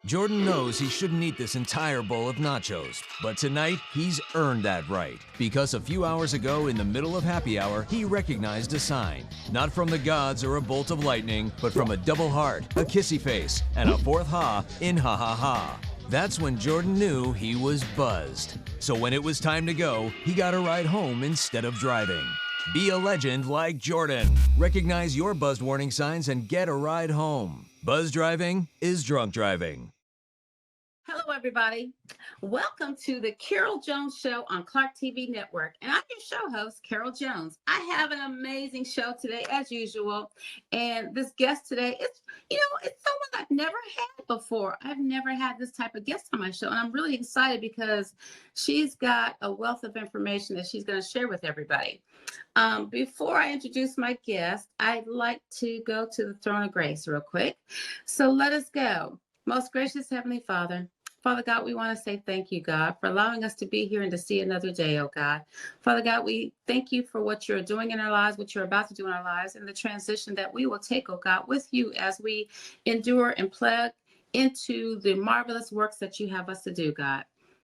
Jordan knows he shouldn't eat this entire bowl of nachos, but tonight he's earned that right because a few hours ago in the middle of happy hour, he recognized a sign. Not from the gods or a bolt of lightning, but from a double heart, a kissy face, and a fourth ha in ha ha ha. That's when Jordan knew he was buzzed. So when it was time to go, he got a ride home instead of driving. Be a legend like Jordan. Recognize your buzzed warning signs and get a ride home. Buzz driving is drunk driving. Hello, everybody. Welcome to the Carol Jones Show on Clark TV Network. And I'm your show host, Carol Jones. I have an amazing show today, as usual. And this guest today it's someone I've never had before. I've never had this type of guest on my show. And I'm really excited because she's got a wealth of information that she's going to share with everybody. Before I introduce my guest, I'd like to go to the throne of grace real quick. So let us go. Most gracious Heavenly Father, Father God, we want to say thank you, God, for allowing us to be here and to see another day, oh God. Father God, we thank you for what you're doing in our lives, what you're about to do in our lives, and the transition that we will take, oh God, with you as we endure and plug into the marvelous works that you have us to do, God.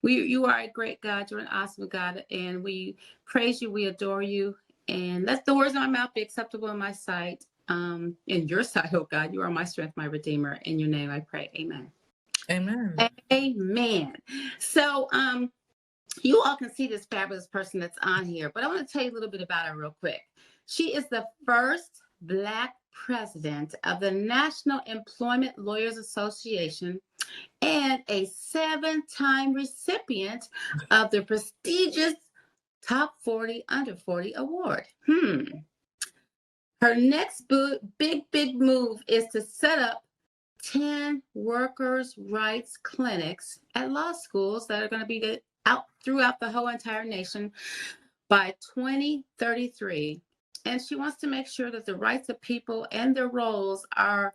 You are a great God. You're an awesome God, and we praise you. We adore you. And let the words of my mouth be acceptable in my sight. In your sight, oh God, you are my strength, my redeemer. In your name I pray. Amen. Amen. Amen. So you all can see this fabulous person that's on here, but I want to tell you a little bit about her real quick. She is the first Black president of the National Employment Lawyers Association and a 7-time recipient of the prestigious Top 40 Under 40 Award. Her next big move is to set up 10 workers' rights clinics at law schools that are going to be out throughout the whole entire nation by 2033. And she wants to make sure that the rights of people and their roles are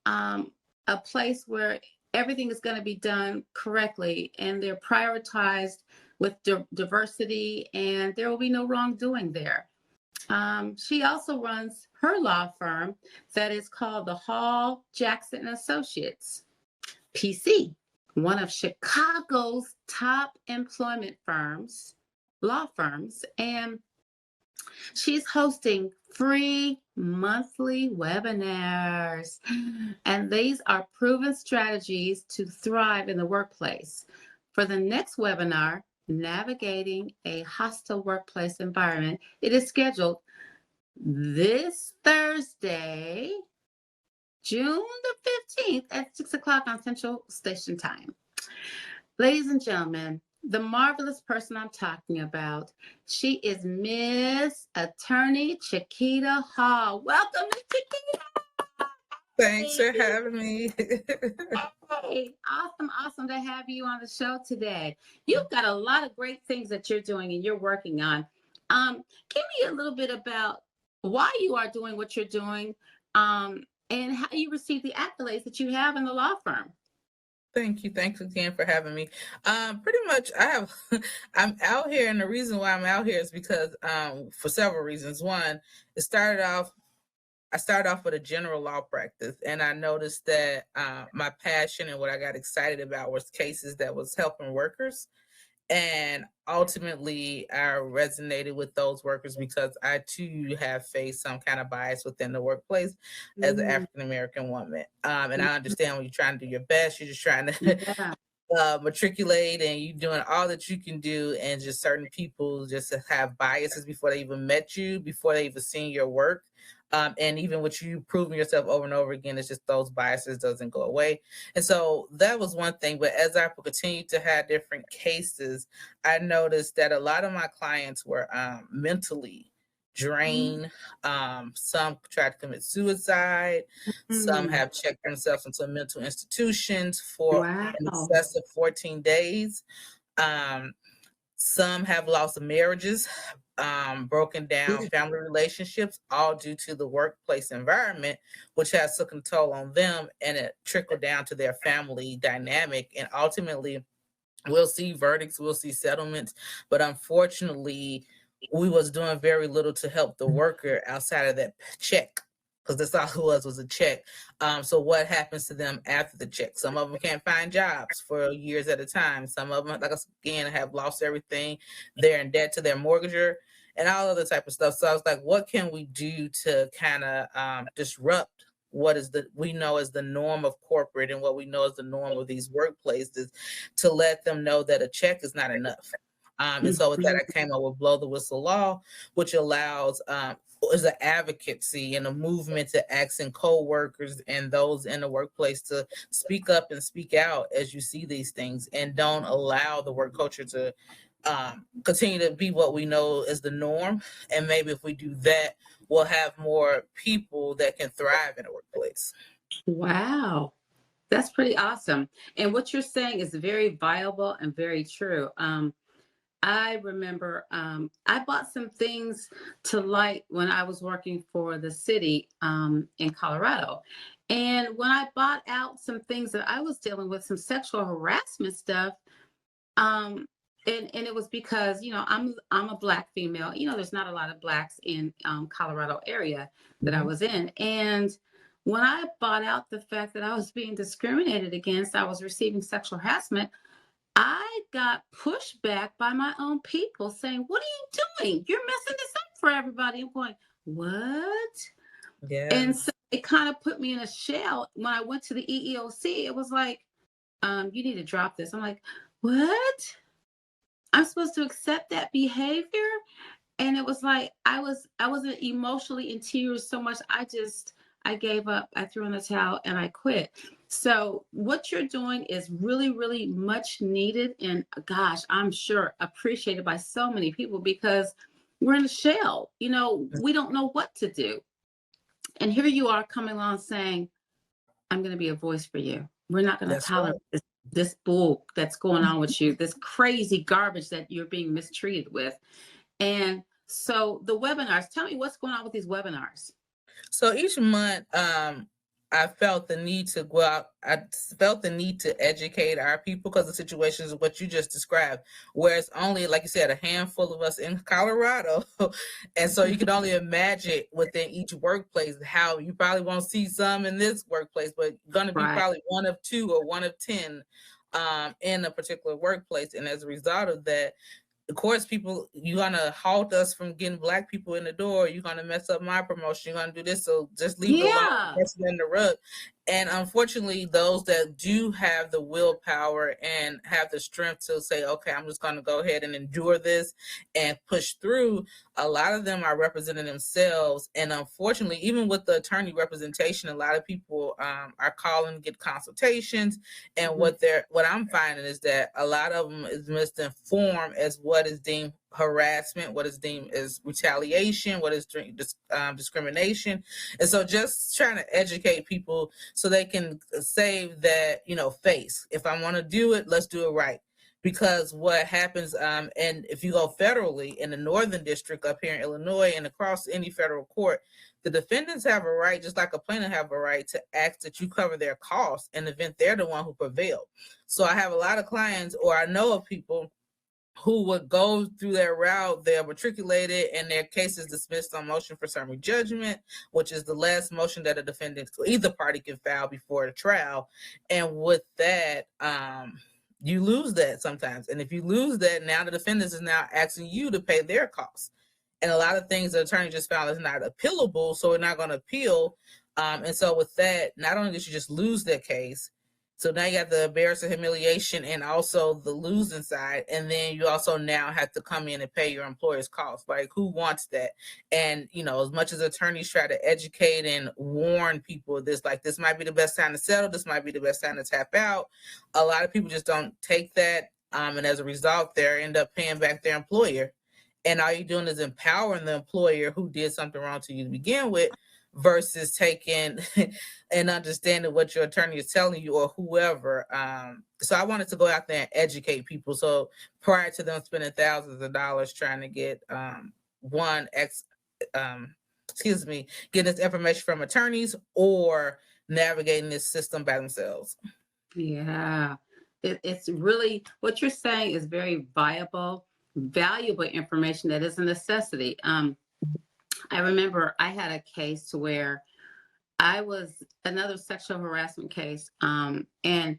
a place where everything is going to be done correctly and they're prioritized with diversity, and there will be no wrongdoing there. She also runs her law firm that is called the Hall, Jackson Associates, PC, one of Chicago's top employment law firms, and she's hosting free monthly webinars. And these are proven strategies to thrive in the workplace. For the next webinar, Navigating a Hostile Workplace Environment, it is scheduled this Thursday, June the 15th at 6 o'clock on Central Station Time. Ladies and gentlemen, the marvelous person I'm talking about, she is Miss Attorney Chiquita Hall. Welcome, Miss Chiquita. Thanks for having me. Hey, awesome to have you on the show today. You've got a lot of great things that you're doing and you're working on. Give me a little bit about why you are doing what you're doing, and how you receive the accolades that you have in the law firm. Thank you. Thanks again for having me. Pretty much I'm out here, and the reason why I'm out here is because for several reasons. One, I started off with a general law practice, and I noticed that my passion and what I got excited about was cases that was helping workers. And ultimately, I resonated with those workers because I too have faced some kind of bias within the workplace as an African American woman. And I understand when you're trying to do your best, you're just trying to matriculate, and you're doing all that you can do, and just certain people just have biases before they even met you, before they even seen your work. And even with you proving yourself over and over again, it's just those biases doesn't go away. And so that was one thing. But as I continued to have different cases, I noticed that a lot of my clients were mentally drained. Some tried to commit suicide. Some have checked themselves into mental institutions for an excess of 14 days. Some have lost marriages, broken down family relationships, all due to the workplace environment, which has taken a toll on them, and it trickled down to their family dynamic. And ultimately, we'll see verdicts, we'll see settlements, but unfortunately, we was doing very little to help the worker outside of that check. because that's all it was a check. So what happens to them after the check? Some of them can't find jobs for years at a time. Some of them, like again, have lost everything. They're in debt to their mortgager and all other type of stuff. So I was like, what can we do to kind of disrupt what is we know as the norm of corporate and what we know as the norm of these workplaces, to let them know that a check is not enough. And so with that, I came up with Blow the Whistle Law, which allows is an advocacy and a movement to asking co-workers and those in the workplace to speak up and speak out as you see these things, and don't allow the work culture to continue to be what we know as the norm. And maybe if we do that, we'll have more people that can thrive in the workplace. Wow. That's pretty awesome. And what you're saying is very viable and very true. I remember I bought some things to light when I was working for the city in Colorado. And when I bought out some things that I was dealing with, some sexual harassment stuff, and it was because, you know, I'm a Black female. You know, there's not a lot of Blacks in Colorado area that I was in. And when I bought out the fact that I was being discriminated against, I was receiving sexual harassment, I got pushed back by my own people saying, "What are you doing? You're messing this up for everybody." I'm going, "What?" Yeah. And so it kind of put me in a shell. When I went to the EEOC, it was like, "You need to drop this." I'm like, "What? I'm supposed to accept that behavior?" And it was like I wasn't emotionally in tears so much. I gave up. I threw in the towel and I quit. So what you're doing is really, really much needed, and gosh, I'm sure appreciated by so many people, because we're in a shell. You know, we don't know what to do. And here you are coming along saying, "I'm going to be a voice for you. We're not going to tolerate this bull that's going on with you, this crazy garbage that you're being mistreated with." And so the webinars, tell me what's going on with these webinars. So each month, I felt the need to go out. I felt the need to educate our people, because the situation is what you just described, where it's only, like you said, a handful of us in Colorado. And so you can only imagine within each workplace how you probably won't see some in this workplace, but going to be probably one of 2 or one of 10 in a particular workplace. And as a result of that, of course, people, you're going to halt us from getting Black people in the door. You're going to mess up my promotion. You're going to do this. So just leave it alone. That's in the rug. And unfortunately, those that do have the willpower and have the strength to say, okay, I'm just going to go ahead and endure this and push through, a lot of them are representing themselves. And unfortunately, even with the attorney representation, a lot of people are calling to get consultations. And what I'm finding is that a lot of them is misinformed as what is deemed harassment, what is deemed as retaliation, what is discrimination. And so just trying to educate people so they can save that, face. If I want to do it, let's do it right. Because what happens, and if you go federally in the Northern District up here in Illinois and across any federal court, the defendants have a right, just like a plaintiff have a right, to ask that you cover their costs in the event they're the one who prevailed. So I have a lot of clients, or I know of people who would go through their route, they're matriculated, and their case is dismissed on motion for summary judgment, which is the last motion that a defendant, either party, can file before the trial. And with that, you lose that sometimes. And if you lose that, now the defendant is now asking you to pay their costs. And a lot of things the attorney just found is not appealable, so we're not going to appeal. And so with that, not only did you just lose that case, so now you have the embarrassing, humiliation, and also the losing side. And then you also now have to come in and pay your employer's costs. Like, who wants that? And, as much as attorneys try to educate and warn people, this might be the best time to settle. This might be the best time to tap out. A lot of people just don't take that. And as a result, they end up paying back their employer. And all you're doing is empowering the employer who did something wrong to you to begin with, versus taking and understanding what your attorney is telling you or whoever. So I wanted to go out there and educate people. So prior to them spending thousands of dollars trying to get getting this information from attorneys or navigating this system by themselves. Yeah, it's really, what you're saying is very viable, valuable information that is a necessity. I remember I had a case to where I was another sexual harassment case, and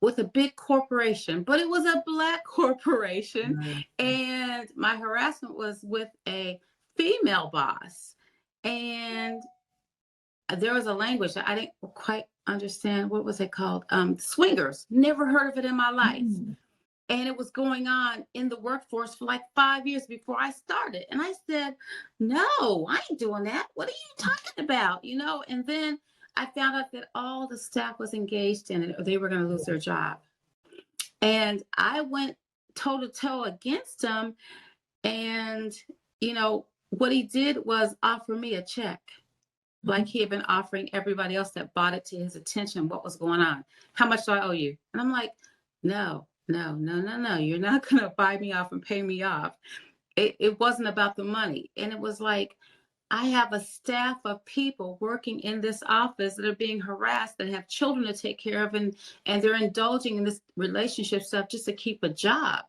with a big corporation, but it was a Black corporation. Mhm. And my harassment was with a female boss. And there was a language that I didn't quite understand. What was it called? Swingers. Never heard of it in my life. Mm. And it was going on in the workforce for like 5 years before I started. And I said, no, I ain't doing that. What are you talking about? And then I found out that all the staff was engaged in it or they were going to lose their job. And I went toe to toe against him. And, what he did was offer me a check, like he had been offering everybody else that brought it to his attention what was going on. How much do I owe you? And I'm like, no, no, no, no, no. You're not going to buy me off and pay me off. It wasn't about the money. And it was like, I have a staff of people working in this office that are being harassed, that have children to take care of, and they're indulging in this relationship stuff just to keep a job.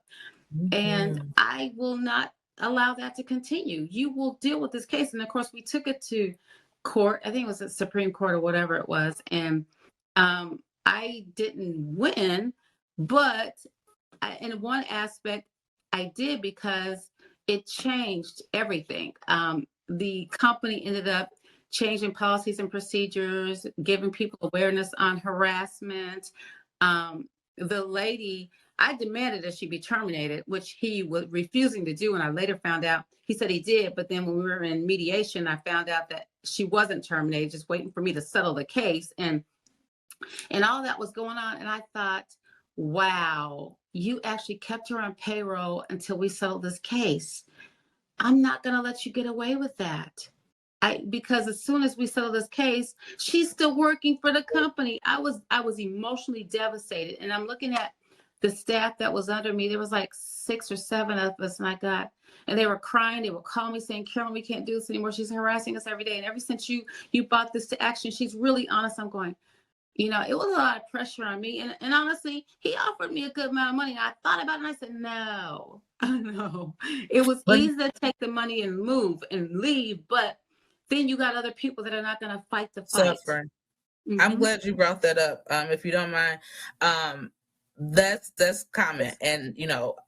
And Mhm. I will not allow that to continue. You will deal with this case. And of course, we took it to court. I think it was the Supreme Court or whatever it was. And I didn't win, but in one aspect, I did, because it changed everything. The company ended up changing policies and procedures, giving people awareness on harassment. The lady, I demanded that she be terminated, which he was refusing to do. And I later found out he said he did. But then when we were in mediation, I found out that she wasn't terminated, just waiting for me to settle the case. And all that was going on. And I thought, wow, you actually kept her on payroll until we settled this case. I'm not going to let you get away with that. Because as soon as we settle this case, she's still working for the company. I was emotionally devastated. And I'm looking at the staff that was under me. There was like 6 or 7 of us, and they were crying. They were calling me saying, Carolyn, we can't do this anymore. She's harassing us every day. And ever since you brought this to action, she's really honest. I'm going, it was a lot of pressure on me. And honestly, he offered me a good amount of money. And I thought about it and I said, no, no. It was But easy to take the money and move and leave. But then you got other people that are not going to fight the fight. suffer. I'm Mm-hmm. glad you brought that up. If you don't mind, that's common, and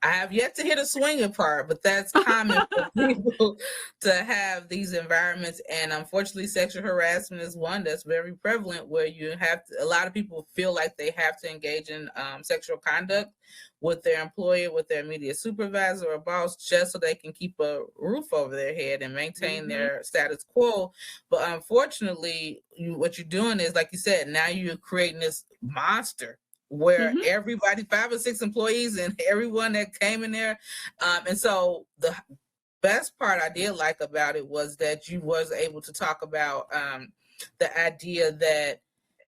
I have yet to hear the swinging part, but that's common for people to have these environments. And unfortunately, sexual harassment is one that's very prevalent, where a lot of people feel like they have to engage in sexual conduct with their employer, with their immediate supervisor or boss, just so they can keep a roof over their head and maintain their status quo. But unfortunately, what you're doing is, like you said, now you're creating this monster where everybody, 5 or 6 employees and everyone that came in there. And so the best part I did like about it was that you was able to talk about the idea that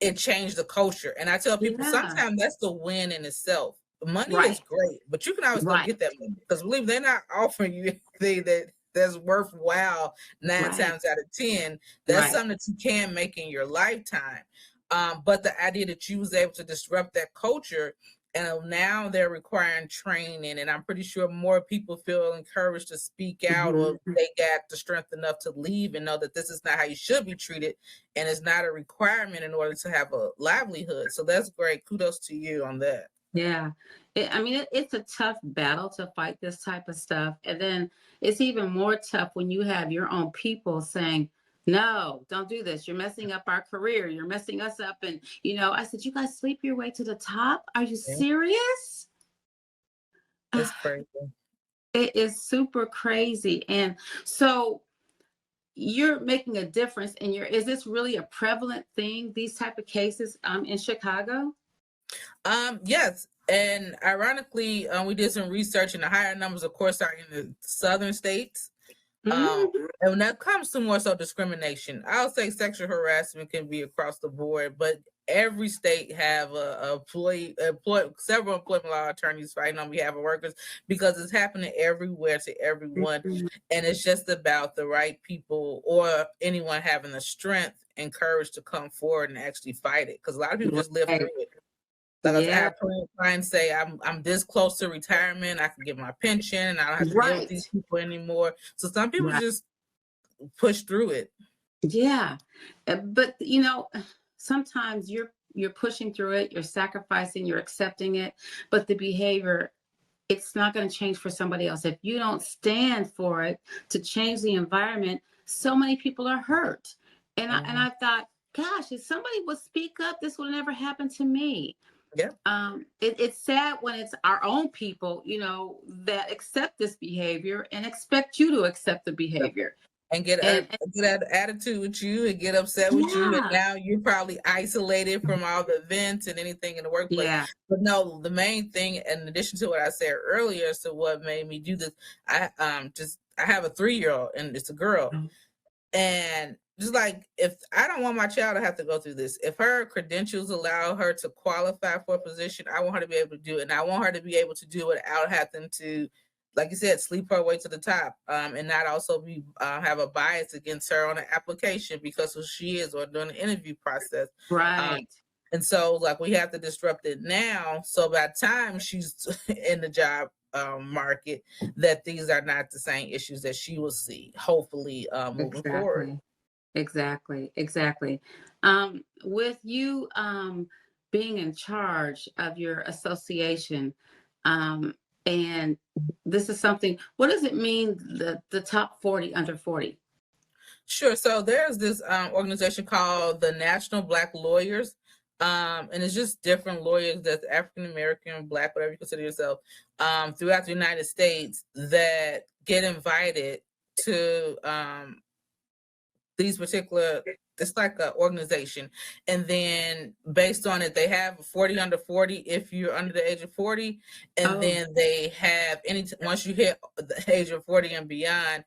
it changed the culture. And I tell people sometimes that's the win in itself. Money is great, but you can always go get that money, because believe they're not offering you anything that's worthwhile 9 times out of 10. That's something that you can make in your lifetime. But the idea that you was able to disrupt that culture, and now they're requiring training, and I'm pretty sure more people feel encouraged to speak out, or they got the strength enough to leave and know that this is not how you should be treated, and it's not a requirement in order to have a livelihood. So that's great. Kudos to you on that. Yeah. It's a tough battle to fight this type of stuff. And then it's even more tough when you have your own people saying, no, don't do this. You're messing up our career. You're messing us up. And, I said, you guys sleep your way to the top? Are you serious? It's crazy. It is super crazy. And so you're making a difference is this really a prevalent thing, these type of cases in Chicago? Yes. And ironically, we did some research, and the higher numbers, of course, are in the southern states. And when that comes to more so discrimination, I'll say sexual harassment can be across the board, but every state have several employment law attorneys fighting on behalf of workers, because it's happening everywhere to everyone. And it's just about the right people, or anyone having the strength and courage to come forward and actually fight it. Because a lot of people just live through it. Like I have clients say, I'm this close to retirement, I can get my pension, and I don't have to deal with these people anymore. So some people just push through it. Yeah. But sometimes you're pushing through it, you're sacrificing, you're accepting it, but the behavior, it's not going to change for somebody else. If you don't stand for it to change the environment, so many people are hurt. And I thought, gosh, if somebody would speak up, this would never happen to me. Yeah. It's sad when it's our own people, that accept this behavior and expect you to accept the behavior. And get an attitude with you and get upset with you, and Yeah, now you're probably isolated from all the events and anything in the workplace. yeah. But no, the main thing, in addition to what I said earlier, as to what made me do this, I have a 3-year-old and it's a girl, and just like, if I don't want my child to have to go through this, if her credentials allow her to qualify for a position, I want her to be able to do it, and I want her to be able to do it without having to, like you said, sleep her way to the top, and not also be have a bias against her on an application because who she is or during the interview process. Um, Right. and so, like, we have to disrupt it now. So by the time she's in the job market, that these are not the same issues that she will see, hopefully, moving forward. Exactly. Exactly. Exactly. With you being in charge of your association, um, and this is something, what does it mean, the top 40 under 40? Sure. So there's this organization called the National Black Lawyers, and it's just different lawyers that's African American, Black, whatever you consider yourself, throughout the United States that get invited to these particular. It's like an organization, and then based on it, they have 40 under 40 if you're under the age of 40, and Oh, then they have once you hit the age of 40 and beyond,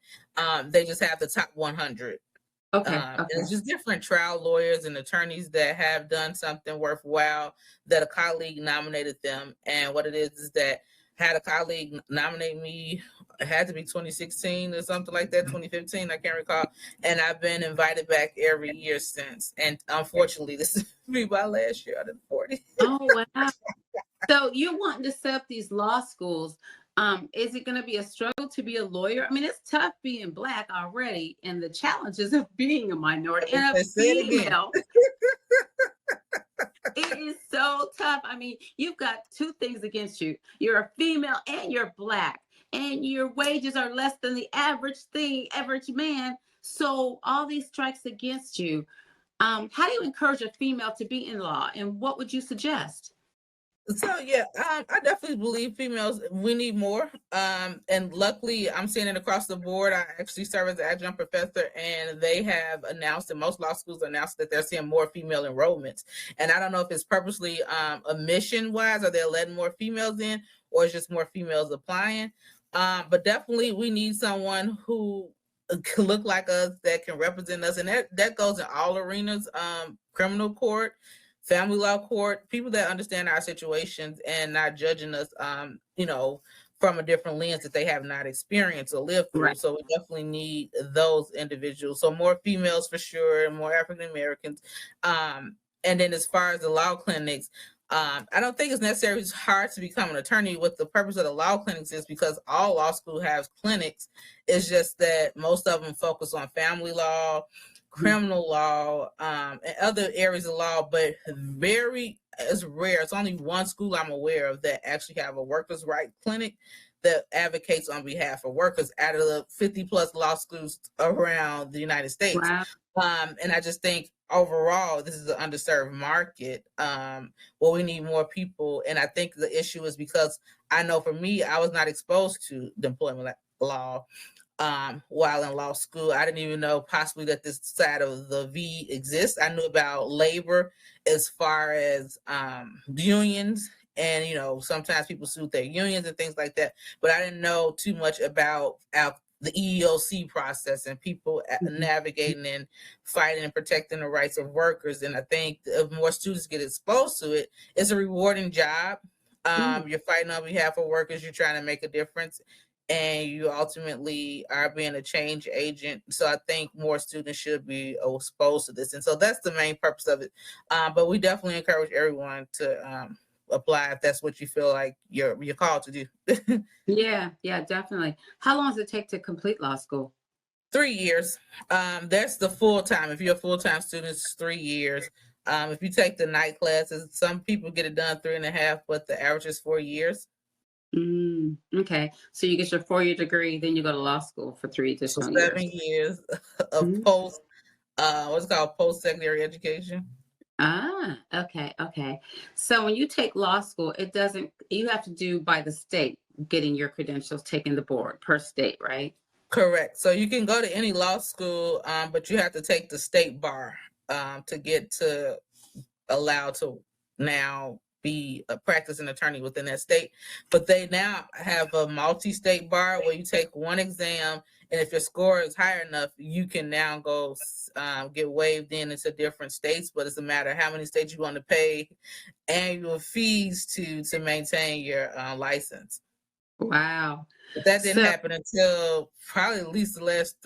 they just have the top 100. okay. And Okay. it's just different trial lawyers and attorneys that have done something worthwhile that a colleague nominated them. And what it is that had a colleague nominate me, it had to be 2016 or something like that, 2015, I can't recall. And I've been invited back every year since. And unfortunately, this is me my last year out of 40. Oh, wow. So you're wanting to set up these law schools. Is it going to be a struggle to be a lawyer? I mean, it's tough being Black already, and the challenges of being a minority and a Say it again. female. It is so tough. I mean, you've got two things against you. You're a female and you're Black, and your wages are less than the average man. So all these strikes against you. How do you encourage a female to be in law, and what would you suggest? So yeah, I definitely believe females, we need more. And luckily, I'm seeing it across the board. I actually serve as an adjunct professor, and they have announced, and most law schools announced, that they're seeing more female enrollments. And I don't know if it's purposely admission wise, or they're letting more females in, or it's just more females applying. But definitely, we need someone who can look like us, that can represent us, and that goes in all arenas: criminal court, family law court, people that understand our situations and not judging us, from a different lens that they have not experienced or lived through. Right. So we definitely need those individuals. So more females for sure, and more African Americans. And then as far as the law clinics, I don't think it's necessarily hard to become an attorney. What the purpose of the law clinics is, because all law school has clinics. It's just that most of them focus on family law, criminal law, and other areas of law, but it's rare. It's only one school I'm aware of that actually have a workers' right clinic that advocates on behalf of workers out of the 50 plus law schools around the United States. Wow. And I just think overall, this is an underserved market. Well, we need more people. And I think the issue is because I know for me, I was not exposed to the employment law while in law school. I didn't even know possibly that this side of the V exists. I knew about labor as far as unions, and sometimes people suit their unions and things like that, but I didn't know too much about the EEOC process and people navigating and fighting and protecting the rights of workers. And I think if more students get exposed to it, it's a rewarding job. You're fighting on behalf of workers, you're trying to make a difference, and you ultimately are being a change agent. So I think more students should be exposed to this. And so that's the main purpose of it. But we definitely encourage everyone to apply if that's what you feel like you're called to do. Yeah, yeah, definitely. How long does it take to complete law school? 3 years. That's the full time. If you're a full-time student, it's 3 years. If you take the night classes, some people get it done 3.5, but the average is 4 years. Okay. So you get your 4-year degree, then you go to law school for 3 So additional 7 years. years of Mhm. what's called post-secondary education. Okay, okay. So when you take law school, it doesn't, you have to do by the state getting your credentials, taking the board per state, right? Correct. So you can go to any law school, but you have to take the state bar to get to allowed to now be a practicing attorney within that state. But they now have a multi-state bar where you take one exam, and if your score is high enough, you can now go get waived into different states. But it's a matter of how many states you want to pay annual fees to maintain your license. Wow. But that didn't So, happen until probably at least the last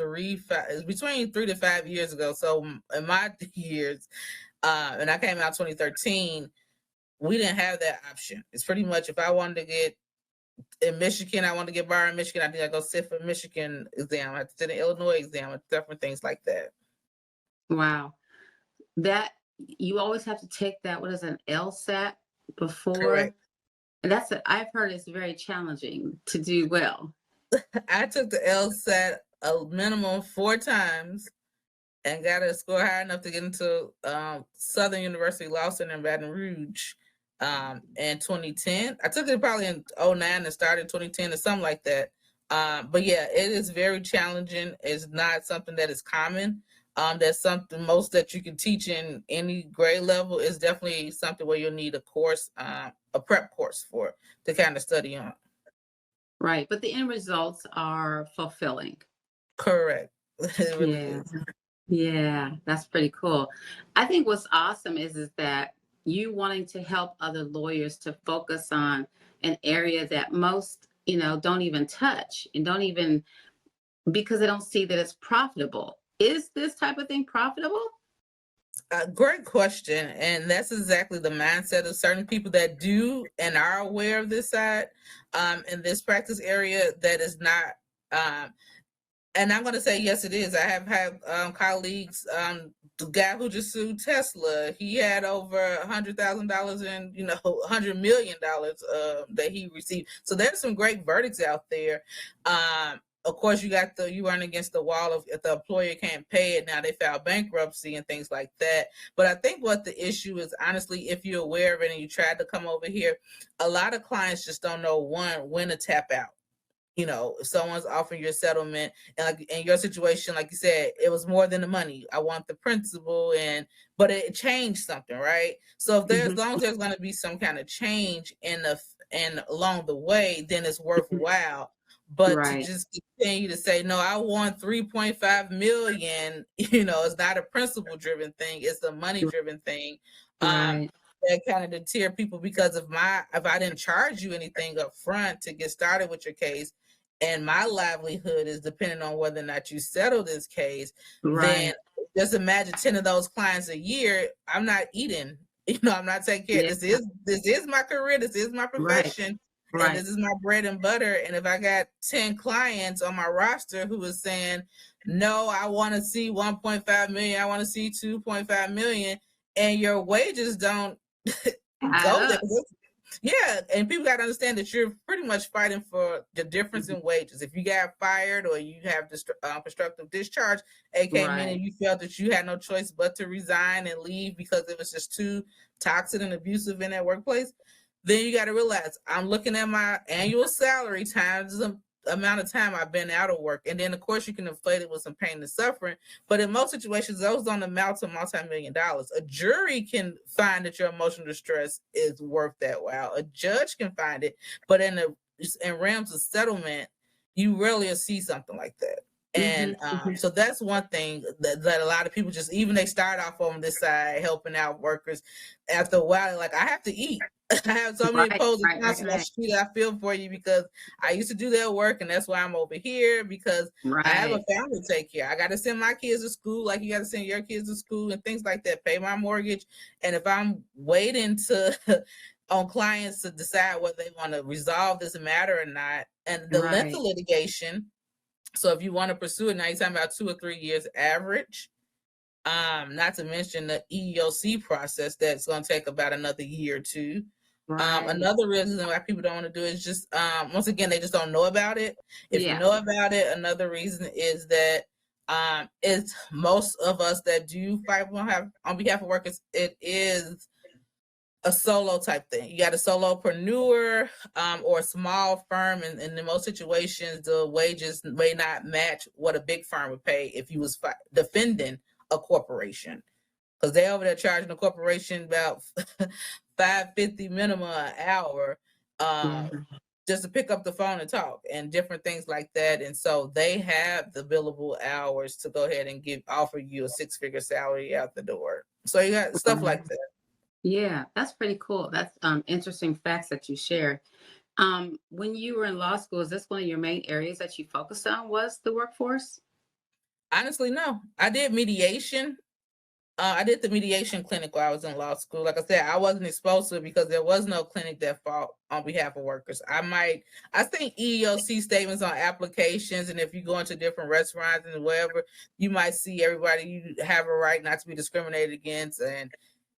between 3 to 5 years ago. So in my years, and I came out 2013, we didn't have that option. It's pretty much if I wanted to get in Michigan, I wanted to get bar in Michigan, I think I go sit for Michigan exam. I had to sit an Illinois exam and different things like that. wow. That you always have to take that, what is an LSAT before? Correct. And I've heard it's very challenging to do well. I took the LSAT a minimum 4 times and got a score high enough to get into Southern University Law Center in Baton Rouge in 2010. I took it probably in 2009 and started in 2010 or something like that. But yeah, it is very challenging. It's not something that is common. That's something most that you can teach in any grade level. Is definitely something where you'll need a course, a prep course for to kind of study on. Right. But the end results are fulfilling. Correct. It really Yeah. is. Yeah. That's pretty cool. I think what's awesome is that you wanting to help other lawyers to focus on an area that most, don't even touch and don't even because they don't see that it's profitable. Is this type of thing profitable? Great question. And that's exactly the mindset of certain people that do and are aware of this side in this practice area that is not. And I'm going to say, yes, it is. I have had colleagues, the guy who just sued Tesla, he had over $100,000 in, $100 million that he received. So there's some great verdicts out there. Of course, you run against the wall of if the employer can't pay it. Now they file bankruptcy and things like that. But I think what the issue is, honestly, if you're aware of it and you tried to come over here, a lot of clients just don't know when to tap out. If someone's offering you a settlement, and like in your situation, like you said, it was more than the money. I want the principal, but it changed something, right? So if as long as there's going to be some kind of change and along the way, then it's worthwhile. But to Right. just continue to say, no, I want 3.5 million, it's not a principle driven thing, it's a money driven thing. Right. That kind of deter people because if I didn't charge you anything up front to get started with your case, and my livelihood is dependent on whether or not you settle this case, then Right. just imagine 10 of those clients a year. I'm not eating, I'm not taking care. Yeah. This is my career, this is my Right. profession, and Right. this is my bread and butter. And if I got 10 clients on my roster who is saying, no, I want to see 1.5 million, I want to see 2.5 million, and your wages don't go there. Yeah, and people got to understand that you're pretty much fighting for the difference in wages. If you got fired or you have constructive discharge, aka meaning you felt that you had no choice but to resign and leave because it was just too toxic and abusive in that workplace, then you got to realize I'm looking at my annual salary times the amount of time I've been out of work. And then, of course, you can inflate it with some pain and suffering. But in most situations, those don't amount to multi-million dollars. A jury can find that your emotional distress is worth that while. A judge can find it. But in realms of settlement, you rarely see something like that. And so that's one thing that a lot of people just, even they start off on this side helping out workers. After a while, like, I have to eat. I have so many opposing counsel. Chiquita, I feel for you because I used to do that work, and that's why I'm over here because I have a family to take care. I got to send my kids to school, like you got to send your kids to school and things like that. Pay my mortgage, and if I'm waiting on clients to decide whether they want to resolve this matter or not, and the length of litigation. So if you want to pursue it, now you're talking about 2 or 3 years average. Not to mention the EEOC process that's going to take about another year or two. Right. Another reason why people don't want to do it is just once again they just don't know about it. If you Yeah. know about it, another reason is that it's most of us that do fight on behalf of workers, it is a solo type thing. You got a solopreneur or a small firm, and in most situations, the wages may not match what a big firm would pay if you was defending a corporation, because they over there charging the corporation about $5.50 minimum an hour just to pick up the phone and talk and different things like that. And so they have the billable hours to go ahead and offer you a 6-figure salary out the door. So you got stuff like that. Yeah, that's pretty cool. That's interesting facts that you shared. When you were in law school, is this one of your main areas that you focused on was the workforce? Honestly, no. I did mediation. I did the mediation clinic while I was in law school. Like I said, I wasn't exposed to it because there was no clinic that fought on behalf of workers. I think EEOC statements on applications, and if you go into different restaurants and wherever, you might see everybody, you have a right not to be discriminated against and,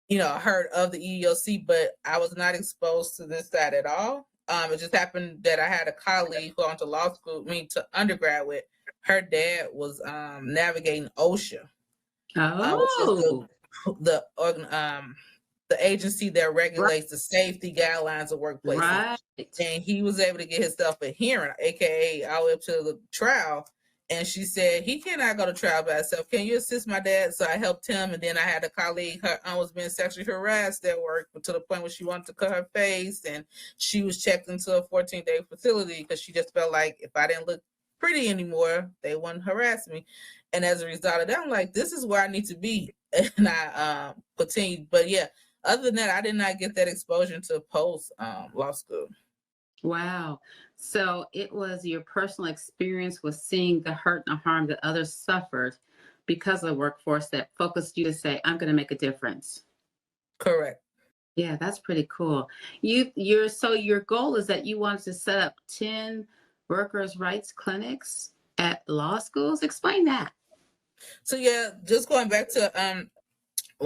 heard of the EEOC, but I was not exposed to this side at all. It just happened that I had a colleague who went to law school, to undergrad with. Her dad was navigating OSHA, which is Oh, the agency that regulates the safety guidelines of workplaces. right. And he was able to get himself a hearing, aka all the way up to the trial. And she said, he cannot go to trial by himself. Can you assist my dad? So I helped him. And then I had a colleague, her aunt was being sexually harassed at work, to the point where she wanted to cut her face. And she was checked into a 14-day facility because she just felt like if I didn't look pretty anymore, they wouldn't harass me. And as a result of that, I'm like, this is where I need to be. And I continued. But yeah, other than that, I did not get that exposure to post law school. Wow. So it was your personal experience with seeing the hurt and the harm that others suffered because of the workforce that focused you to say, I'm going to make a difference. Correct. Yeah, that's pretty cool. So your goal is that you wanted to set up 10 workers' rights clinics at law schools. Explain that. So yeah, just going back to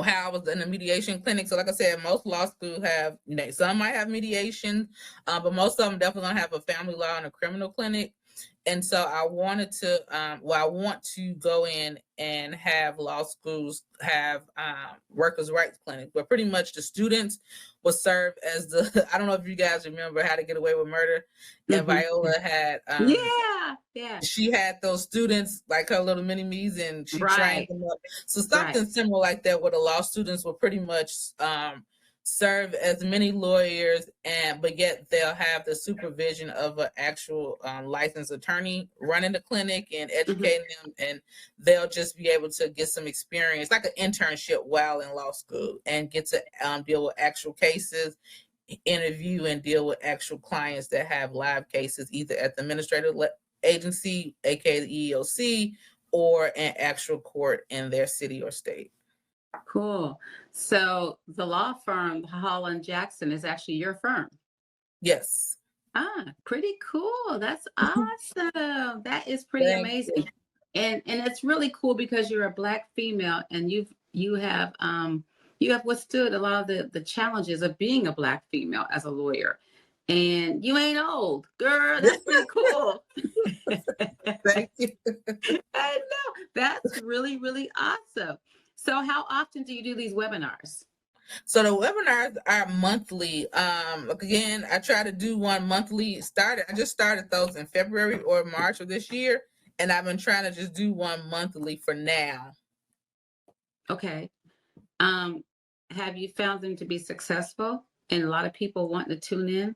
how I was in the mediation clinic. So like I said, most law schools have, some might have mediation, but most of them definitely gonna have a family law and a criminal clinic. And so I wanted to, I want to go in and have law schools have workers' rights clinic, where pretty much the students will serve as I don't know if you guys remember How to Get Away with Murder, and Viola had, yeah, she had those students like her little mini-me's, and she trained them up. So something similar like that, where the law students will pretty much serve as many lawyers, but yet they'll have the supervision of an actual licensed attorney running the clinic and educating them, and they'll just be able to get some experience, like an internship while in law school, and get to deal with actual cases, interview and deal with actual clients that have live cases, either at the administrative agency, aka the EEOC, or an actual court in their city or state. Cool. So the law firm Hall & Jackson is actually your firm? Yes. Pretty cool. That's awesome. That is pretty amazing. And it's really cool because you're a Black female, and you have withstood a lot of the challenges of being a Black female as a lawyer. And you ain't old, girl. That's pretty cool. Thank you. I know. That's really, really awesome. So how often do you do these webinars? So the webinars are monthly. Again, I try to do one monthly. I just started those in February or March of this year, and I've been trying to just do one monthly for now. Okay. Have you found them to be successful and a lot of people wanting to tune in?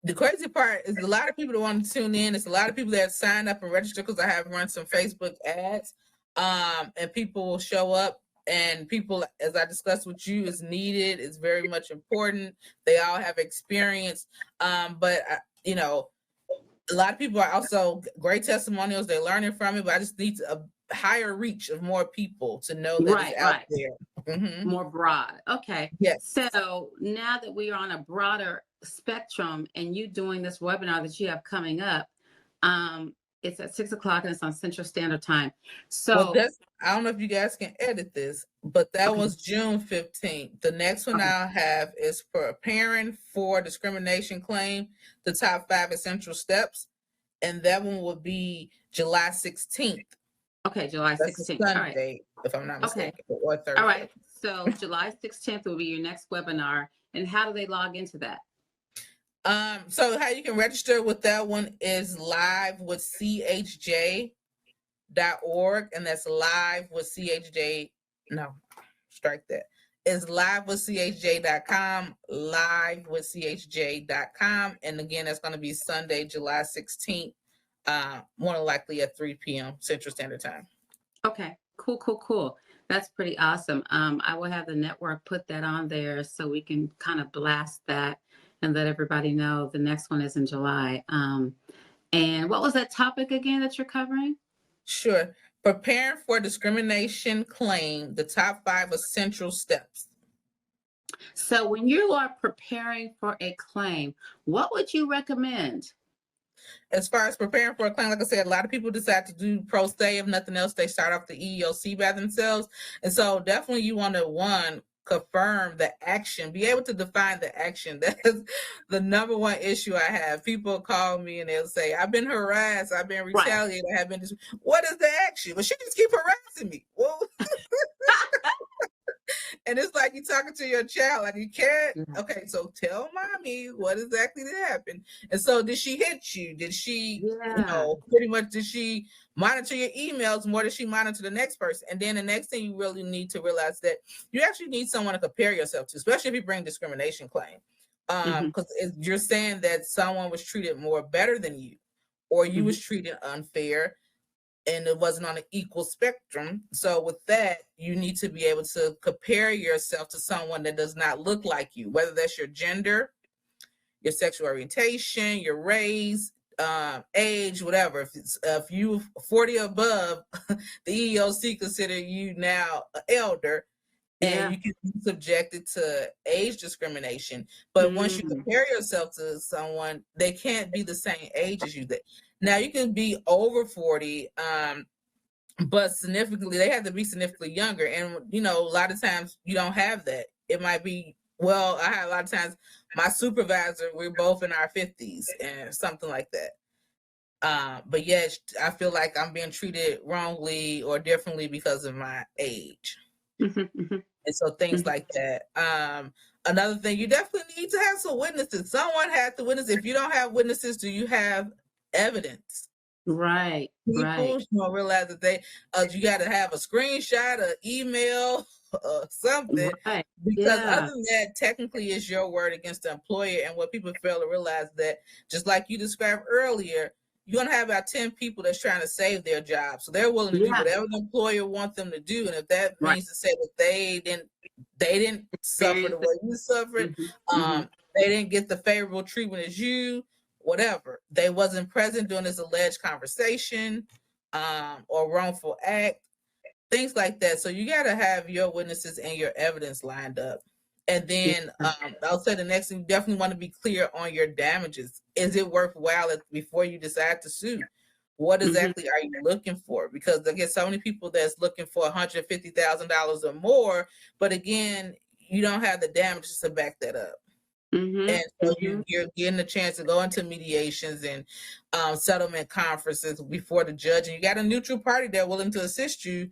The crazy part is a lot of people that want to tune in. It's a lot of people that sign up and register, because I have run some Facebook ads, and people will show up, and people, as I discussed with you, is needed. It's very much important. They all have experience, but a lot of people are also great testimonials. They're learning from it, but I just need a higher reach of more people to know that it's out there. More broad. Okay. Yes. So now that we are on a broader spectrum, and you doing this webinar that you have coming up, It's at 6 o'clock and it's on Central Standard Time. Well, So, that's, I don't know if you guys can edit this, but that okay, was June 15th. The next one okay, I'll have is preparing for discrimination claim, the top 5 essential steps. And that one will be July 16th. okay, July That's a 16th. All right. Sunday, if I'm not Okay. mistaken, or All Thursday. right. So July 16th will be your next webinar. And how do they log into that? So how you can register with that one is live with chj.org, and that's live with chj. No, strike that. It's live with chj.com, live with chj.com, and again, that's going to be Sunday, July 16th, more than likely at 3 p.m. Central Standard Time. Okay, cool, cool, cool. That's pretty awesome. I will have the network put that on there so we can kind of blast that and let everybody know the next one is in July. And what was that topic again that you're covering? Sure. Preparing for discrimination claim, the top 5 essential steps. So when you are preparing for a claim, what would you recommend? As far as preparing for a claim, like I said, a lot of people decide to do pro se. If nothing else, they start off the EEOC by themselves. And so definitely you want to, one, confirm the action, be able to define the action. That's the number one issue I have. People call me and they'll say, I've been harassed, I've been retaliated, I have been what is the action? Well, she just keep harassing me. Well, and it's like you're talking to your child, like you can't. Okay, so tell mommy what exactly did happen. And so, did she hit you? Did she, pretty much, did she monitor your emails more than she monitor the next person? And then the next thing you really need to realize that you actually need someone to compare yourself to, especially if you bring discrimination claim, because you're saying that someone was treated more better than you, or you was treated unfair, and it wasn't on an equal spectrum. So with that, you need to be able to compare yourself to someone that does not look like you, whether that's your gender, your sexual orientation, your race, age, whatever. If you 40 or above, the EEOC consider you now an elder, and you can be subjected to age discrimination. But once you compare yourself to someone, they can't be the same age as you. Now you can be over 40, but significantly, they have to be significantly younger. And, a lot of times you don't have that. It might be, well, I have a lot of times my supervisor, we're both in our 50s and something like that. But yet I feel like I'm being treated wrongly or differently because of my age. And so things like that. Another thing, you definitely need to have some witnesses. Someone has to witness. If you don't have witnesses, do you have evidence? Right. People don't realize that you got to have a screenshot, an email, something. Right. Because other than that, technically it's your word against the employer. And what people fail to realize that, just like you described earlier, you're going to have about 10 people that's trying to save their job. So they're willing to do whatever the employer wants them to do. And if that means to say that they didn't suffer the way you suffered, they didn't get the favorable treatment as you, whatever. They wasn't present during this alleged conversation or wrongful act, things like that. So you got to have your witnesses and your evidence lined up. And then I'll say the next thing, you definitely want to be clear on your damages. Is it worthwhile before you decide to sue? What exactly are you looking for? Because I get so many people that's looking for $150,000 or more, but again, you don't have the damages to back that up. And so you're getting a chance to go into mediations and settlement conferences before the judge, and you got a neutral party that's willing to assist you.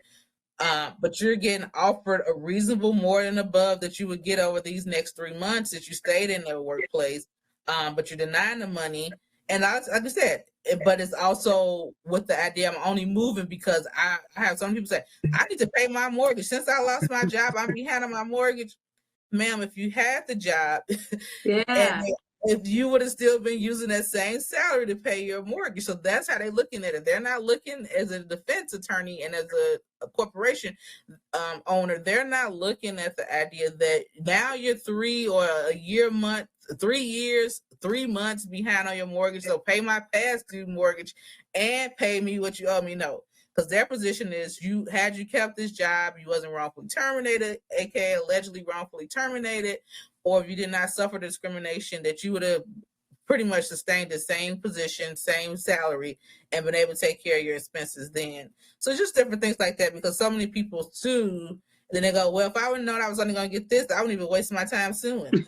But you're getting offered a reasonable more than above that you would get over these next 3 months that you stayed in the workplace. But you're denying the money. And like I said, but it's also with the idea I'm only moving because I have some people say, I need to pay my mortgage. Since I lost my job, I'm behind on my mortgage. Ma'am, if you had the job, and if you would have still been using that same salary to pay your mortgage. So that's how they're looking at it. They're not looking as a defense attorney and as a corporation owner. They're not looking at the idea that now you're 3 years, 3 months behind on your mortgage. So pay my past due mortgage and pay me what you owe me. No. Because their position is you kept this job, you wasn't wrongfully terminated, aka allegedly wrongfully terminated, or if you did not suffer discrimination, that you would have pretty much sustained the same position, same salary, and been able to take care of your expenses then. So just different things like that, because so many people sue, then they go, well, if I would have known I was only going to get this, I wouldn't even waste my time suing.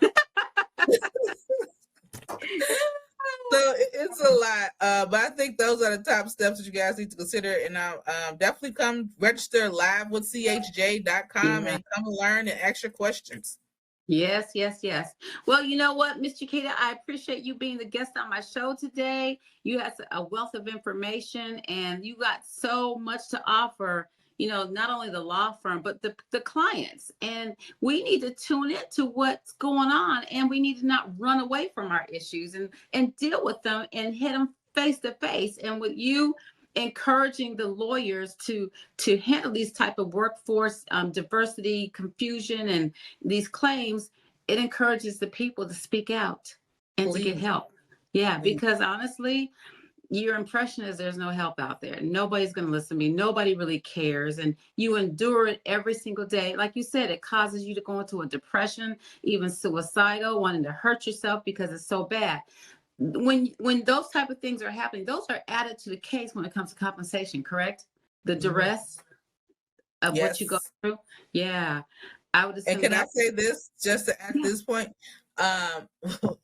So it's a lot, but I think those are the top steps that you guys need to consider. And definitely come register live with chj.com and come learn and ask your questions. Yes, yes, yes. Well, you know what, Miss Chiquita, I appreciate you being the guest on my show today. You had a wealth of information, and you got so much to offer, you know, not only the law firm, but the clients. And we need to tune into what's going on, and we need to not run away from our issues and deal with them and hit them face to face. And with you encouraging the lawyers to handle these type of workforce diversity, confusion, and these claims, it encourages the people to speak out and to get help. Yeah, because honestly, your impression is there's no help out there. Nobody's going to listen to me. Nobody really cares. And you endure it every single day. Like you said, it causes you to go into a depression, even suicidal, wanting to hurt yourself because it's so bad. When those type of things are happening, those are added to the case when it comes to compensation, correct? The duress of what you go through. Yeah. I would assume. And can I say this just to at this point?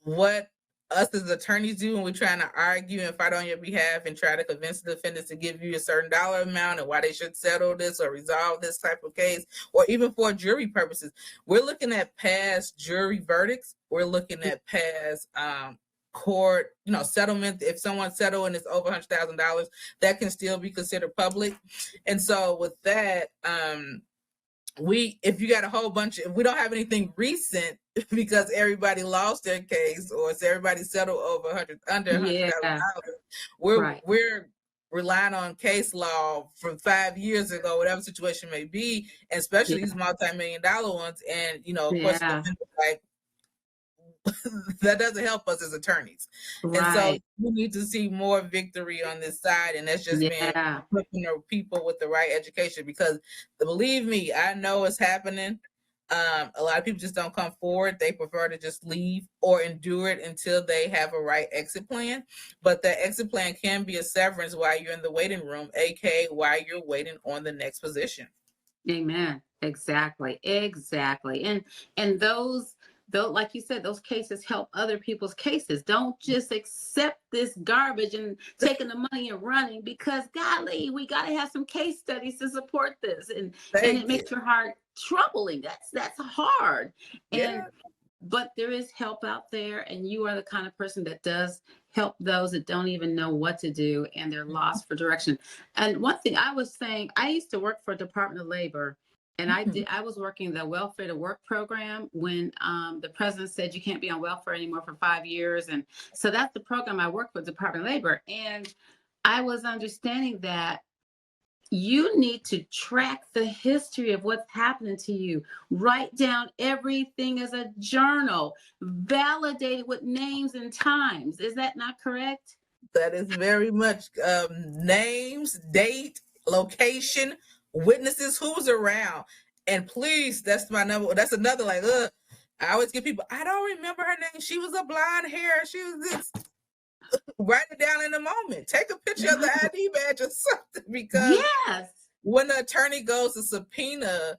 What us as attorneys do when we're trying to argue and fight on your behalf and try to convince the defendants to give you a certain dollar amount and why they should settle this or resolve this type of case, or even for jury purposes, we're looking at past jury verdicts. We're looking at past court, settlement. If someone settled and it's over $100,000, that can still be considered public. And so with that, if you got a whole bunch, if we don't have anything recent because everybody lost their case or everybody settled under $100,000, we're relying on case law from 5 years ago, whatever situation may be, and especially these multi-million-dollar ones. And of course, like, that doesn't help us as attorneys. And so we need to see more victory on this side, and that's just being equipping the people with the right education, because believe me, I know it's happening. A lot of people just don't come forward. They prefer to just leave or endure it until they have a right exit plan. But the exit plan can be a severance while you're in the waiting room, aka while you're waiting on the next position. Amen. Exactly. And those, though, like you said, those cases help other people's cases. Don't just accept this garbage and taking the money and running, because golly, we got to have some case studies to support this. And it makes your heart troubling. That's hard. But there is help out there, and you are the kind of person that does help those that don't even know what to do and they're lost for direction. And one thing I was saying, I used to work for Department of Labor. And I was working the welfare to work program when the president said you can't be on welfare anymore for 5 years. And so that's the program I worked with, Department of Labor. And I was understanding that you need to track the history of what's happening to you. Write down everything as a journal, validate it with names and times. Is that not correct? That is very much names, date, location, witnesses, who was around. And please, that's another, like, I always get people, I don't remember her name, she was a blonde hair, she was this. Write it down in a moment. Take a picture of the ID badge or something, because when the attorney goes to subpoena,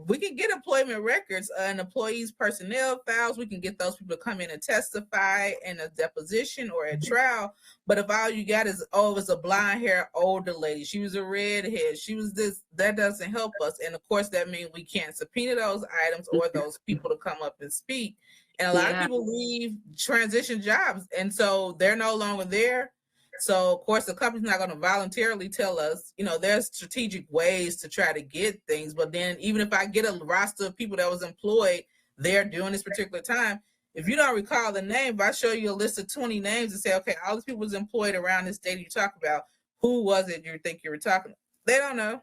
we can get employment records and employees' personnel files. We can get those people to come in and testify in a deposition or a trial. But if all you got is, it was a blonde hair older lady, she was a redhead, she was this, that doesn't help us. And of course, that means we can't subpoena those items or those people to come up and speak. And a lot of people leave transition jobs, and so they're no longer there. So, of course, the company's not going to voluntarily tell us, there's strategic ways to try to get things. But then even if I get a roster of people that was employed there during this particular time, if you don't recall the name, if I show you a list of 20 names and say, okay, all these people was employed around this date you talk about, who was it you think you were talking about? They don't know.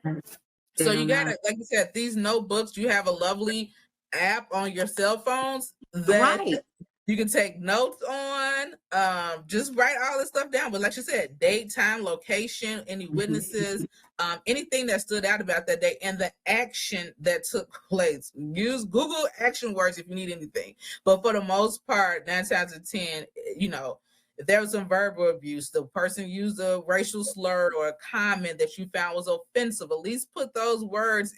So you got to, like you said, these notebooks, you have a lovely app on your cell phones that you can take notes on. Just write all this stuff down. But like you said, date, time, location, any witnesses, anything that stood out about that day, and the action that took place. Use Google action words if you need anything. But for the most part, 9 times out of 10, if there was some verbal abuse, the person used a racial slur or a comment that you found was offensive, at least put those words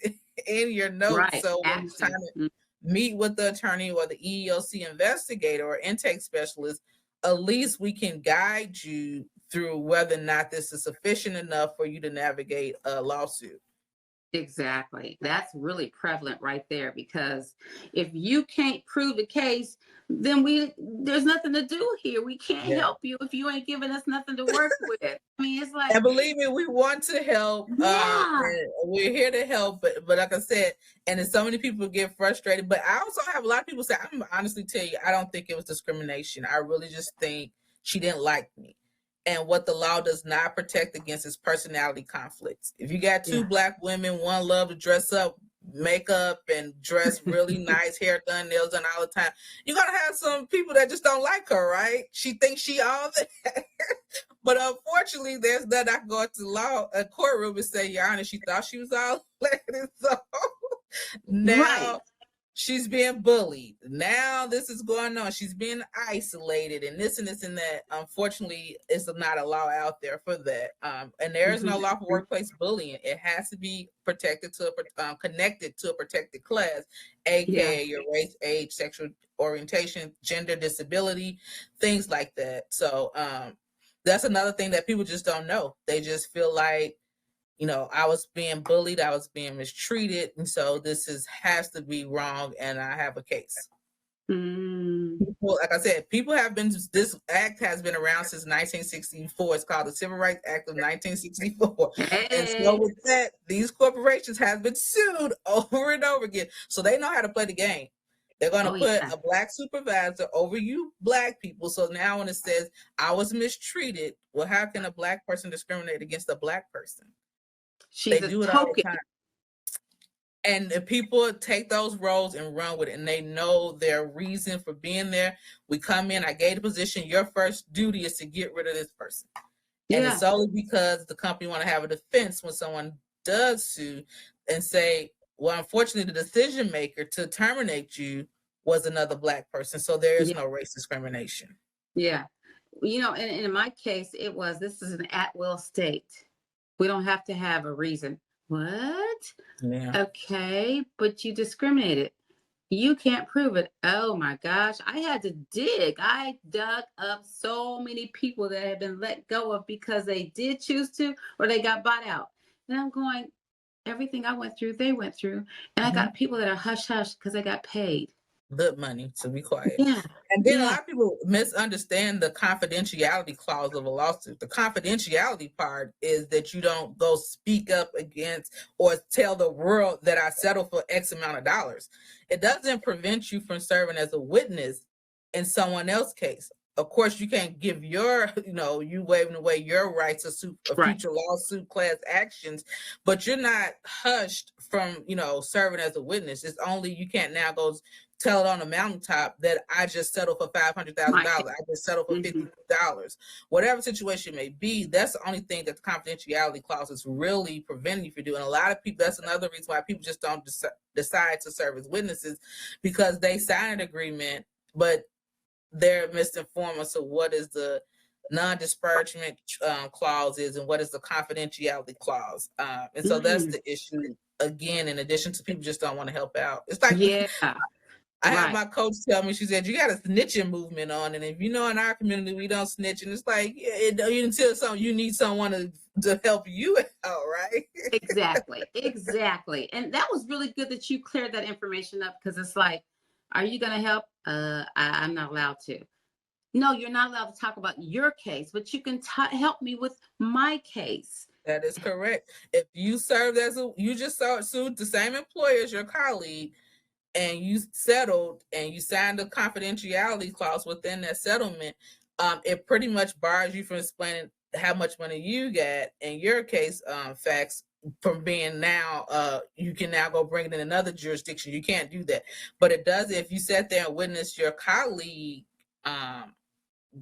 in your notes. Right. So when it's time Action. to meet with the attorney or the EEOC investigator or intake specialist, at least we can guide you through whether or not this is sufficient enough for you to navigate a lawsuit. Exactly. That's really prevalent right there, because if you can't prove the case, then there's nothing to do here. We can't Yeah. help you if you ain't giving us nothing to work with. I mean, it's like, And believe me, we want to help. Yeah. And we're here to help. But like I said, and then so many people get frustrated. But I also have a lot of people say, I'm honestly tell you, I don't think it was discrimination. I really just think she didn't like me. And what the law does not protect against is personality conflicts. If you got two Yeah. Black women, one love to dress up, makeup, and dress really nice, hair done, nails done all the time, you're gonna have some people that just don't like her, right? She thinks she all that. But unfortunately, there's that I can go into law, a courtroom and say, Your Honor, she thought she was all that. So now Right. she's being bullied. Now this is going on. She's being isolated and this and this and that. Unfortunately, it's not a law out there for that. And there is no law for workplace bullying. It has to be protected to connected to a protected class, aka your race, age, sexual orientation, gender, disability, things like that. So that's another thing that people just don't know. They just feel like, I was being bullied, I was being mistreated, and so has to be wrong, and I have a case. People, like I said, this act has been around since 1964. It's called the Civil Rights Act of 1964. Hey. And so with that, these corporations have been sued over and over again. So they know how to play the game. They're going to put a Black supervisor over you Black people. So now when it says, I was mistreated, well, how can a Black person discriminate against a Black person? They do it all the time. And the people take those roles and run with it, and they know their reason for being there. We come in, I gave the position, your first duty is to get rid of this person. Yeah. And it's only because the company want to have a defense when someone does sue and say, well, unfortunately, the decision maker to terminate you was another Black person. So there is no race discrimination. Yeah. And in my case, this is an at-will state. We don't have to have a reason. What? Yeah. Okay, but you discriminated. You can't prove it. Oh my gosh. I had to dig. I dug up so many people that had been let go of because they did choose to, or they got bought out. And I'm going, everything I went through, they went through. And I got people that are hush hush because they got paid. Good money to be quiet. Yeah. And then a lot of people misunderstand the confidentiality clause of a lawsuit. The confidentiality part is that you don't go speak up against or tell the world that I settled for X amount of dollars. It doesn't prevent you from serving as a witness in someone else's case. Of course, you can't give you waving away your rights of future lawsuit class actions, but you're not hushed from, serving as a witness. It's only you can't now go tell it on a mountaintop that I just settled for $500,000. I just settled for $50. Whatever situation may be, that's the only thing that the confidentiality clause is really preventing you from doing. A lot of people, that's another reason why people just don't decide to serve as witnesses, because they sign an agreement, but they're misinformed as to what is the non-disparagement clause is and what is the confidentiality clause. And so that's the issue. Again, in addition to people just don't want to help out. It's like, I had my coach tell me, she said, you got a snitching movement on. And if in our community, we don't snitch. And it's like, until you need someone to help you out, right? Exactly. And that was really good that you cleared that information up, because it's like, are you going to help? I'm not allowed to. No, you're not allowed to talk about your case, but you can help me with my case. That is correct. If you served you just sued the same employer as your colleague, and you settled and you signed a confidentiality clause within that settlement, it pretty much bars you from explaining how much money you got in your case, facts, from being now, you can now go bring it in another jurisdiction. You can't do that. But it does if you sat there and witnessed your colleague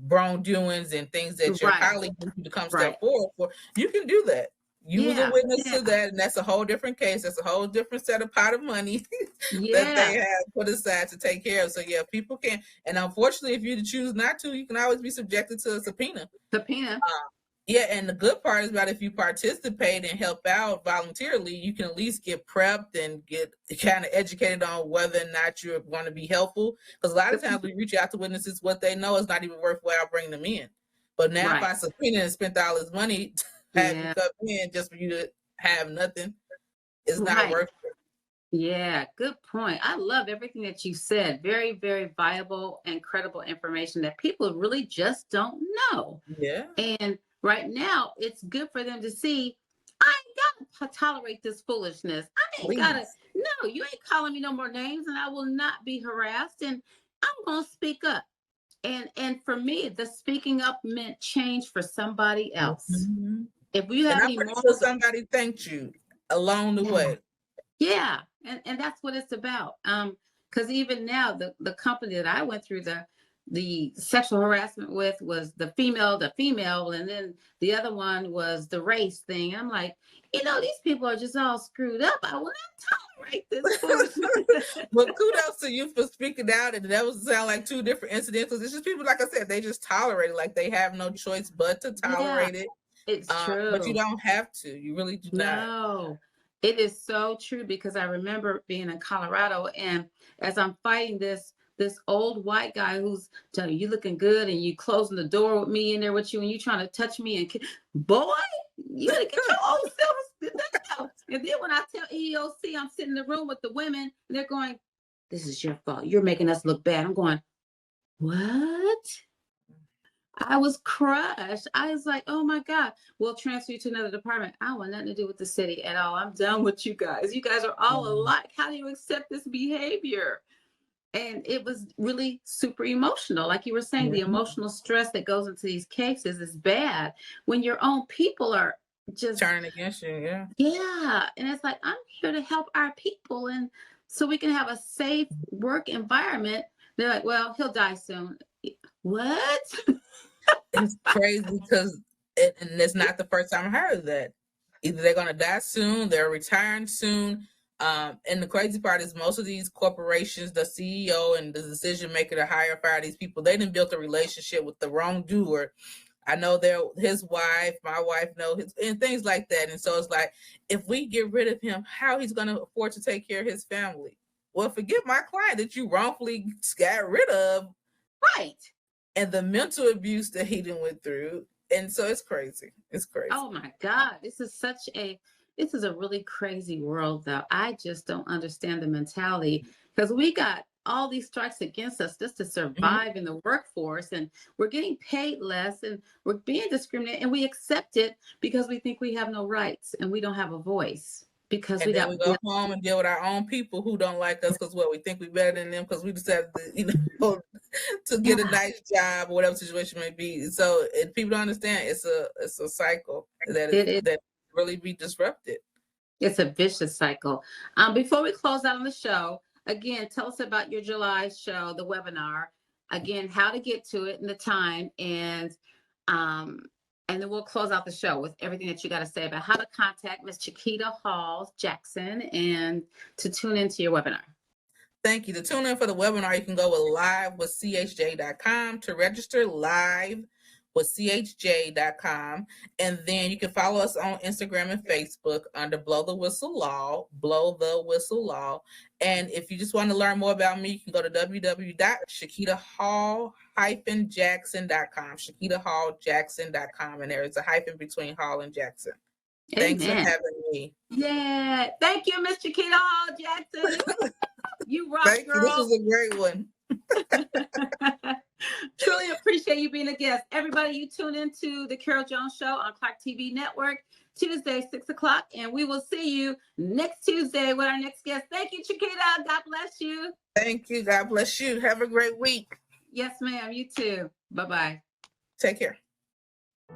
wrongdoings and things that your colleague needs to come step forward for, you can do that. You was a witness Yeah. to that, and that's a whole different case. That's a whole different set of pot of money that Yeah. they have put aside to take care of. So yeah, people can, and unfortunately, if you choose not to, you can always be subjected to a subpoena. Subpoena. Yeah, and the good part is about if you participate and help out voluntarily, you can at least get prepped and get kind of educated on whether or not you're going to be helpful. Because a lot of times we reach out to witnesses, what they know is not even worthwhile bringing them in. But now if Right. I subpoena and spent all this money to have you Yeah. come in just for you to have nothing, it's not Right. worth it. Yeah, good point. I love everything that you said. Very, very viable and credible information that people really just don't know. Yeah, And right now, it's good for them to see. I ain't gotta tolerate this foolishness. I ain't gotta. please. No, you ain't calling me no more names, and I will not be harassed. And I'm gonna speak up. And for me, the speaking up meant change for somebody else. Mhm. If you And have I'm any pretty sure morals, somebody thanked you along the way. yeah, and that's what it's about. Because even now, the company that I went through the sexual harassment with was the female, and then the other one was the race thing. I'm like, these people are just all screwed up. I will not tolerate this foolishness. Well, kudos to you for speaking out, and that was sound like two different incidents. It's just people, like I said, they just tolerate it, like they have no choice but to Yeah, tolerate it. it's But you true. don't have to. You really do not. No, it is so true because I remember being in Colorado, and as I'm fighting this old white guy who's telling you looking good and you closing the door with me in there with you and you trying to touch me and boy, you better get your old self. And then when I tell EEOC I'm sitting in the room with the women and they're going, "This is your fault. You're making us look bad." I'm going, "What?" I was crushed. I was like, oh my God, we'll transfer you to another department. I want nothing to do with the city at all. I'm done with you guys. You guys are all alike. How do you accept this behavior? And it was really super emotional. Like you were saying, the Mhm. emotional stress that goes into these cases is bad when your own people are just, Turning against you, yeah. yeah. And it's like, I'm here to help our people. And so we can have a safe work environment. They're like, well, he'll die soon. What? It's crazy because and it's not the first time I heard that. Either they're gonna die soon, they're retiring soon. And the crazy part is most of these corporations, the CEO and the decision maker to hire or fire these people, they didn't build a relationship with the wrongdoer. I know his wife, my wife know his, and things like that. And so it's like, if we get rid of him, how he's gonna afford to take care of his family? Well, forget my client that you wrongfully got rid of, Right. and the mental abuse that he done went through. And so it's crazy. It's crazy. Oh my God. This is a really crazy world though. I just don't understand the mentality because we got all these strikes against us just to Mhm. survive in the workforce and we're getting paid less and we're being discriminated and we accept it because we think we have no rights and we don't have a voice because And we then got we go home and deal with our own people who don't like us because we think we're better than them because we decided to, to get a yeah, nice job or whatever situation may be. So and people don't understand it's a cycle it is. that really be disrupted. It's a vicious cycle. Before we close out on the show, again, tell us about your July show, the webinar. Again, how to get to it and the time, um, and then we'll close out the show with everything that you got to say about how to contact Miss Chiquita Hall Jackson and to tune into your webinar. Thank you. To tune in for the webinar, you can go with livewithchj.com to register live with chj.com. And then you can follow us on Instagram and Facebook under Blow the Whistle Law, Blow the Whistle Law. And if you just want to learn more about me, you can go to www.chiquitahall-jackson.com, chiquitahalljackson.com. And there is a hyphen between Hall and Jackson. Thanks for Amen. having me. Yeah. Thank you, Miss Chiquita Hall Jackson. You rock, Thank you. This girl. was a great one. Truly appreciate you being a guest. Everybody, you tune into the Carol Jones Show on Clark TV Network, Tuesday, 6 o'clock. And we will see you next Tuesday with our next guest. Thank you, Chiquita. God bless you. Thank you. God bless you. Have a great week. Yes, ma'am. You too. Bye-bye. Take care.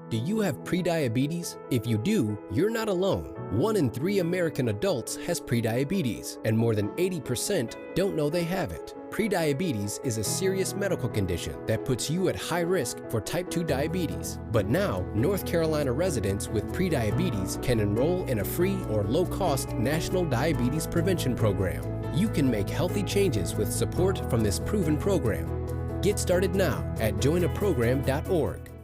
Do you have prediabetes? If you do, you're not alone. 1 in 3 American adults has prediabetes, and more than 80% don't know they have it. Prediabetes is a serious medical condition that puts you at high risk for type 2 diabetes. But now, North Carolina residents with prediabetes can enroll in a free or low-cost national diabetes prevention program. You can make healthy changes with support from this proven program. Get started now at joinaprogram.org.